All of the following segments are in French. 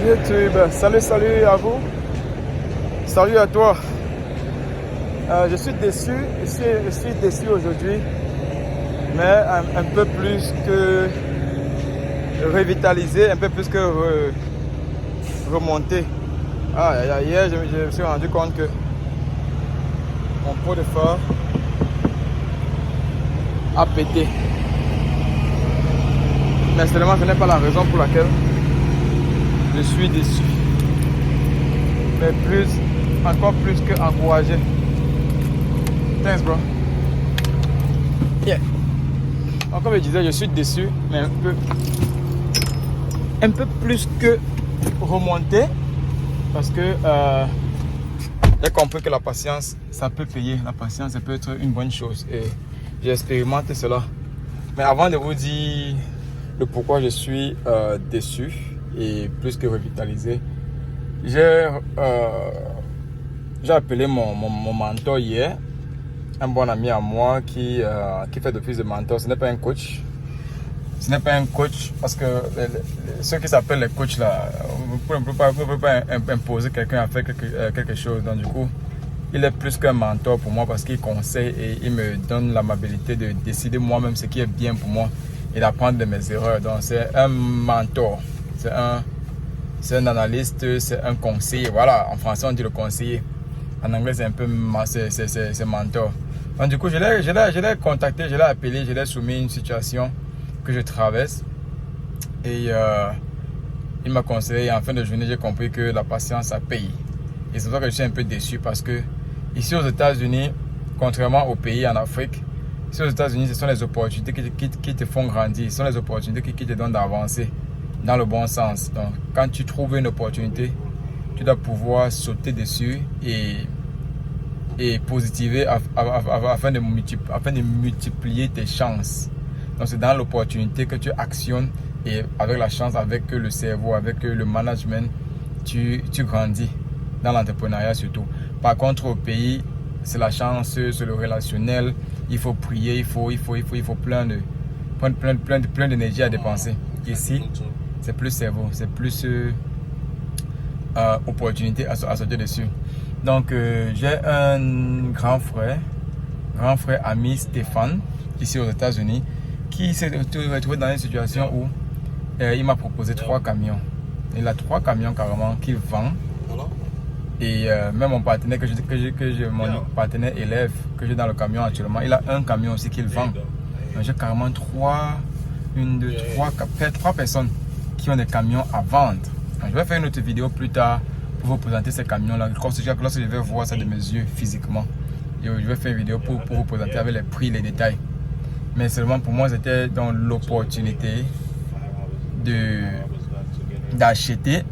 YouTube, salut à vous, salut à toi. Je suis déçu, je suis déçu aujourd'hui, mais un peu plus que revitalisé, un peu plus que remonté. Hier, je me suis rendu compte que mon pot de phare a pété. Mais seulement ce n'est pas la raison pour laquelle je suis déçu. Mais encore plus que encouragé. Thanks, bro. Yeah. Donc, comme je disais, je suis déçu, mais un peu plus que remonté. Parce que j'ai compris que la patience, ça peut payer. La patience, ça peut être une bonne chose. Et j'ai expérimenté cela. Mais avant de vous dire le pourquoi je suis déçu et plus que revitalisé, j'ai appelé mon mentor hier, un bon ami à moi qui fait d'office de mentor. Ce n'est pas un coach. Ce n'est pas un coach parce que ceux qui s'appellent les coachs là, vous ne pouvez pas imposer quelqu'un à faire quelque chose. Donc du coup, il est plus qu'un mentor pour moi parce qu'il conseille et il me donne l'amabilité de décider moi-même ce qui est bien pour moi et d'apprendre de mes erreurs. Donc c'est un mentor, c'est un analyste, c'est un conseiller. Voilà, en français on dit le conseiller. En anglais c'est un peu c'est mentor. Donc du coup je l'ai contacté, je l'ai appelé, je l'ai soumis une situation que je traverse et il m'a conseillé. En fin de journée, j'ai compris que la patience ça paye. Et c'est pour ça que je suis un peu déçu parce que ici aux États-Unis, contrairement aux pays en Afrique, ici aux États-Unis, ce sont les opportunités qui te font grandir, ce sont les opportunités qui te donnent d'avancer dans le bon sens. Donc, quand tu trouves une opportunité, tu dois pouvoir sauter dessus et positiver afin de multiplier tes chances. Donc c'est dans l'opportunité que tu actionnes et avec la chance, avec le cerveau, avec le management, tu grandis dans l'entrepreneuriat surtout. Par contre au pays, c'est la chance, c'est le relationnel, il faut prier, il faut plein d'énergie à dépenser. Ici, c'est plus cerveau, c'est plus opportunité à sauter dessus. Donc j'ai un grand frère ami Stéphane, ici aux États-Unis, qui s'est retrouvé dans une situation où il m'a proposé 3 camions. Il a 3 camions carrément qu'il vend. Et même mon partenaire mon partenaire élève que j'ai dans le camion actuellement, il a un camion aussi qu'il vend. Donc j'ai carrément 3 personnes qui ont des camions à vendre. Donc, je vais faire une autre vidéo plus tard pour vous présenter ces camions-là. Lorsque je vais voir ça de mes yeux physiquement. Et je vais faire une vidéo pour vous présenter avec les prix, les détails. Mais seulement pour moi, c'était dans l'opportunité d'acheter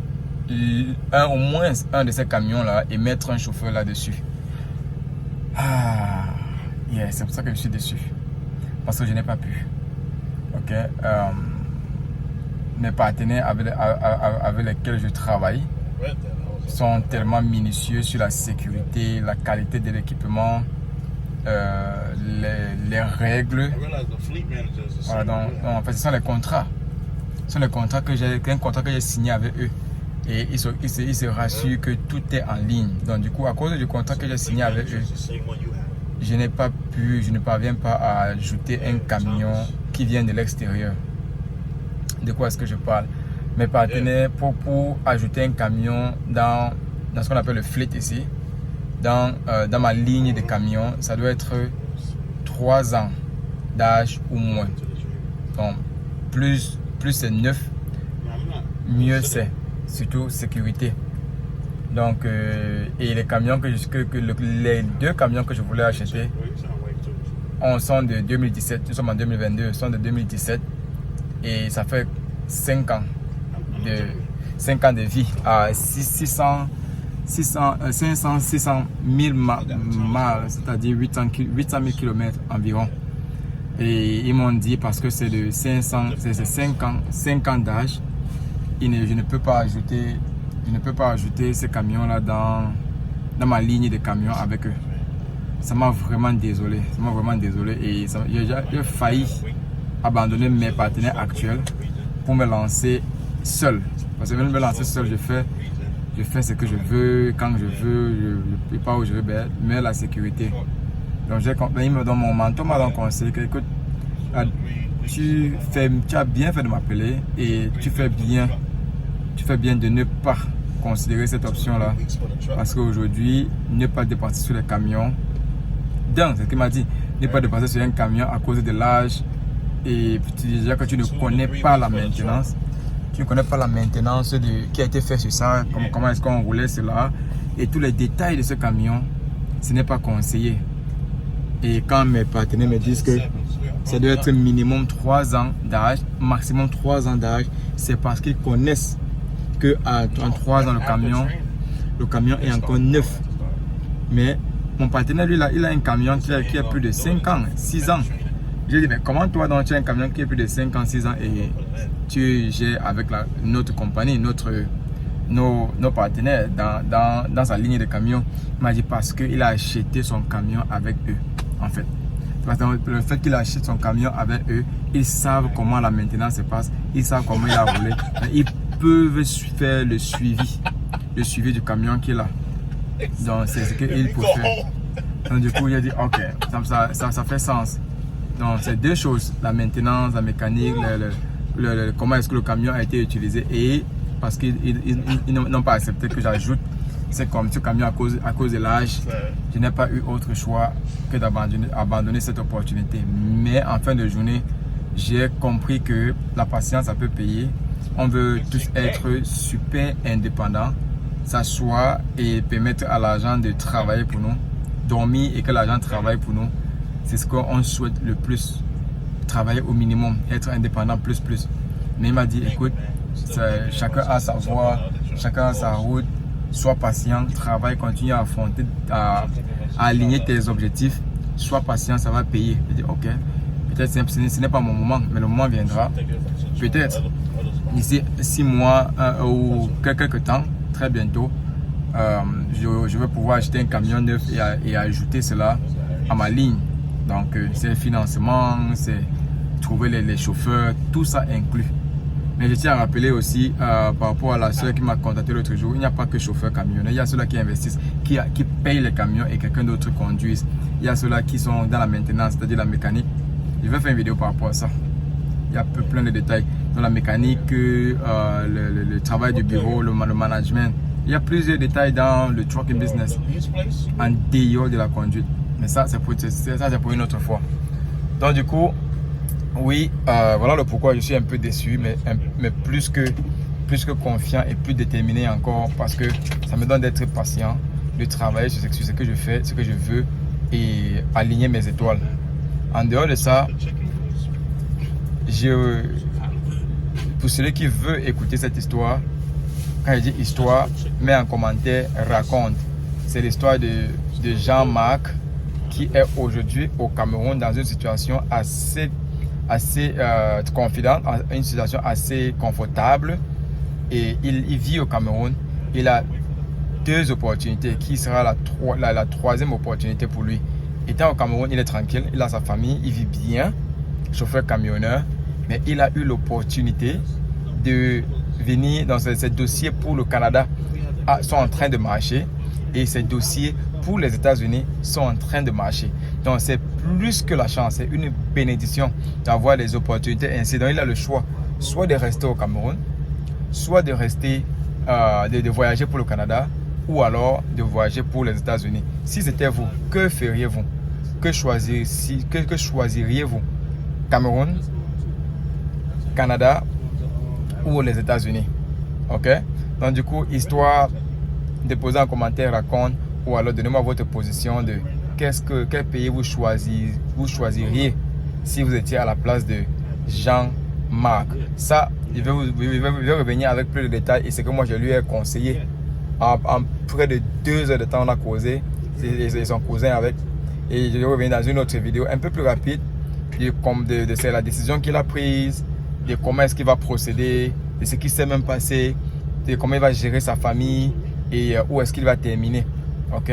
au moins un de ces camions-là et mettre un chauffeur là-dessus. C'est pour ça que je suis déçu. Parce que je n'ai pas pu. Ok. Mes partenaires avec lesquels je travaille sont tellement minutieux sur la sécurité, la qualité de l'équipement, les règles. Voilà, donc en fait, ce sont les contrats. Ce sont les contrats que j'ai signé avec eux. Et ils se rassurent que tout est en ligne. Donc du coup, à cause du contrat que j'ai signé avec eux, je ne parviens pas à ajouter un camion qui vient de l'extérieur. De quoi est-ce que je parle? Mes partenaires, pour ajouter un camion dans ce qu'on appelle le fleet ici, dans ma ligne de camions, ça doit être 3 ans d'âge ou moins. Donc, plus c'est neuf, mieux c'est. Surtout sécurité. Donc, et les camions les 2 camions que je voulais acheter sont de 2017. Nous sommes en 2022, sont de 2017. Et ça fait 5 ans de vie à 500, 600 000 miles, c'est-à-dire 800 000 km environ. Et ils m'ont dit parce que c'est de 5 ans d'âge, je ne peux pas ajouter ces camions-là dans ma ligne de camions avec eux. Ça m'a vraiment désolé. Et j'ai failli abandonner mes partenaires actuels pour me lancer seul Parce que même me lancer seul, je fais ce que je veux, quand je veux, je pas où je veux, mais la sécurité. Donc il me donne mon mentor, m'a donné conseil que écoute, tu as bien fait de m'appeler et tu fais bien de ne pas considérer cette option-là. Parce qu'aujourd'hui, ne pas dépenser sur les camions. Donc, c'est ce qu'il m'a dit, ne pas dépenser sur un camion à cause de l'âge et déjà que tu ne connais pas la maintenance. Tu ne connais pas la maintenance qui a été faite sur ça, comment est-ce qu'on roulait cela et tous les détails de ce camion, ce n'est pas conseillé. Et quand mes partenaires me disent que ça doit être minimum 3 ans d'âge, maximum 3 ans d'âge, c'est parce qu'ils connaissent qu'en 3 ans le camion est encore neuf. Mais mon partenaire, lui, il a un camion qui a plus de 5 ans, 6 ans. J'ai dit, mais comment toi, donc, tu as un camion qui a plus de 5 ans, 6 ans et tu gères avec notre compagnie, nos partenaires dans sa ligne de camion? Il m'a dit parce qu'il a acheté son camion avec eux, en fait. Parce que le fait qu'il achète son camion avec eux, ils savent comment la maintenance se passe, ils savent comment il a roulé. Ils peuvent faire le suivi du camion qu'il a. Donc c'est ce qu'il peut faire. Donc du coup, il a dit ok, ça fait sens. Donc c'est 2 choses, la maintenance, la mécanique, comment est-ce que le camion a été utilisé et parce qu'ils n'ont pas accepté que j'ajoute c'est comme ce camion à cause de l'âge, je n'ai pas eu autre choix que d'abandonner cette opportunité. Mais en fin de journée, j'ai compris que la patience, ça peut payer. On veut tous être super indépendants, s'asseoir et permettre à l'argent de travailler pour nous, dormir et que l'argent travaille pour nous. C'est ce qu'on souhaite le plus, travailler au minimum, être indépendant plus. Mais il m'a dit, écoute, chacun a sa voie, chacun a sa route. Sois patient, travaille, continue à affronter, à aligner tes objectifs. Sois patient, ça va payer. Je dis ok, peut-être ce n'est pas mon moment, mais le moment viendra. Peut-être d'ici 6 mois ou quelques temps, très bientôt, je vais pouvoir acheter un camion neuf et ajouter cela à ma ligne. Donc c'est le financement, c'est trouver les chauffeurs, tout ça inclus. Mais je tiens à rappeler aussi par rapport à la soeur qui m'a contacté l'autre jour, il n'y a pas que chauffeurs camionneurs, il y a ceux-là qui investissent, qui payent les camions et quelqu'un d'autre conduise. Il y a ceux-là qui sont dans la maintenance, c'est-à-dire la mécanique. Je vais faire une vidéo par rapport à ça. Il y a plein de détails. Dans la mécanique, le travail du bureau, le management. Il y a plusieurs détails dans le trucking business en dehors de la conduite. Mais ça, c'est pour une autre fois. Donc du coup, oui, voilà le pourquoi je suis un peu déçu, mais plus que confiant et plus déterminé encore parce que ça me donne d'être patient, de travailler sur ce que je fais, ce que je veux et aligner mes étoiles. En dehors de ça, pour celui qui veut écouter cette histoire, quand je dis histoire, mets en commentaire, raconte. C'est l'histoire de Jean-Marc qui est aujourd'hui au Cameroun dans une situation assez confidente, une situation assez confortable et il vit au Cameroun. Il a 2 opportunités qui sera la 3e opportunité pour lui. Étant au Cameroun, il est tranquille, il a sa famille, il vit bien, chauffeur camionneur, mais il a eu l'opportunité de venir dans ces dossiers pour le Canada sont en train de marcher et ces dossiers pour les États-Unis sont en train de marcher. Donc c'est plus que la chance, c'est une bénédiction d'avoir les opportunités ainsi. Donc il a le choix, soit de rester au Cameroun, soit de rester, de voyager pour le Canada, ou alors de voyager pour les États-Unis. Si c'était vous, que feriez-vous? Que choisiriez-vous? Cameroun, Canada ou les États-Unis? Ok? Donc du coup, histoire de poser un commentaire, raconte, ou alors donnez-moi votre position de quel pays vous choisiriez si vous étiez à la place de Jean-Marc. Ça, je vais revenir avec plus de détails et c'est que moi je lui ai conseillé. En près de 2 heures de temps, on a causé, et son cousin avec, et je vais revenir dans une autre vidéo un peu plus rapide de la décision qu'il a prise, de comment est-ce qu'il va procéder, de ce qui s'est même passé, de comment il va gérer sa famille et où est-ce qu'il va terminer. Ok?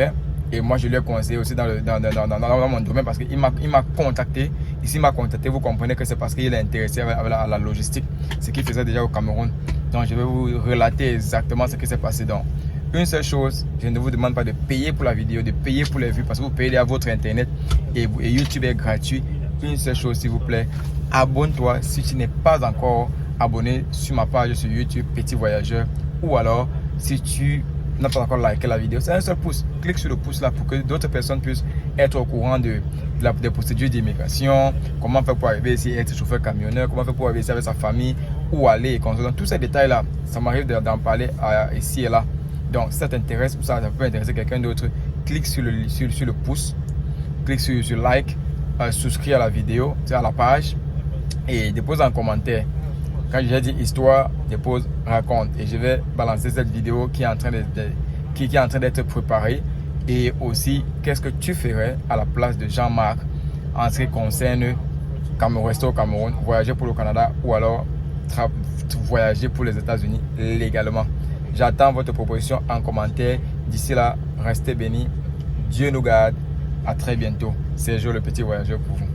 Et moi je lui ai conseillé aussi dans mon domaine parce qu'il m'a contacté. Ici il m'a contacté, vous comprenez que c'est parce qu'il est intéressé à la logistique, ce qu'il faisait déjà au Cameroun. Donc, je vais vous relater exactement ce qui s'est passé. Donc, une seule chose, je ne vous demande pas de payer pour la vidéo, de payer pour les vues parce que vous payez à votre internet et YouTube est gratuit. Une seule chose, s'il vous plaît, abonne-toi si tu n'es pas encore abonné sur ma page sur YouTube, Petit Voyageur, ou alors si tu n'as pas encore liké la vidéo, c'est un seul pouce. Clique sur le pouce là pour que d'autres personnes puissent être au courant des procédures d'immigration, comment faire pour arriver ici, être chauffeur camionneur, comment faire pour arriver ici avec sa famille, où aller et construire. Donc, tous ces détails là, ça m'arrive d'en parler ici et là. Donc, si ça t'intéresse ou ça peut intéresser quelqu'un d'autre, clique sur le pouce, clique sur like, souscris à la vidéo, à la page et dépose un commentaire. Quand j'ai dit histoire, dépose raconte et je vais balancer cette vidéo qui est en train d'être préparée. Et aussi, qu'est-ce que tu ferais à la place de Jean-Marc en ce qui concerne rester au Cameroun, voyager pour le Canada ou alors voyager pour les États-Unis légalement. J'attends votre proposition en commentaire. D'ici là, restez bénis. Dieu nous garde. À très bientôt. Sergio le Petit Voyageur pour vous.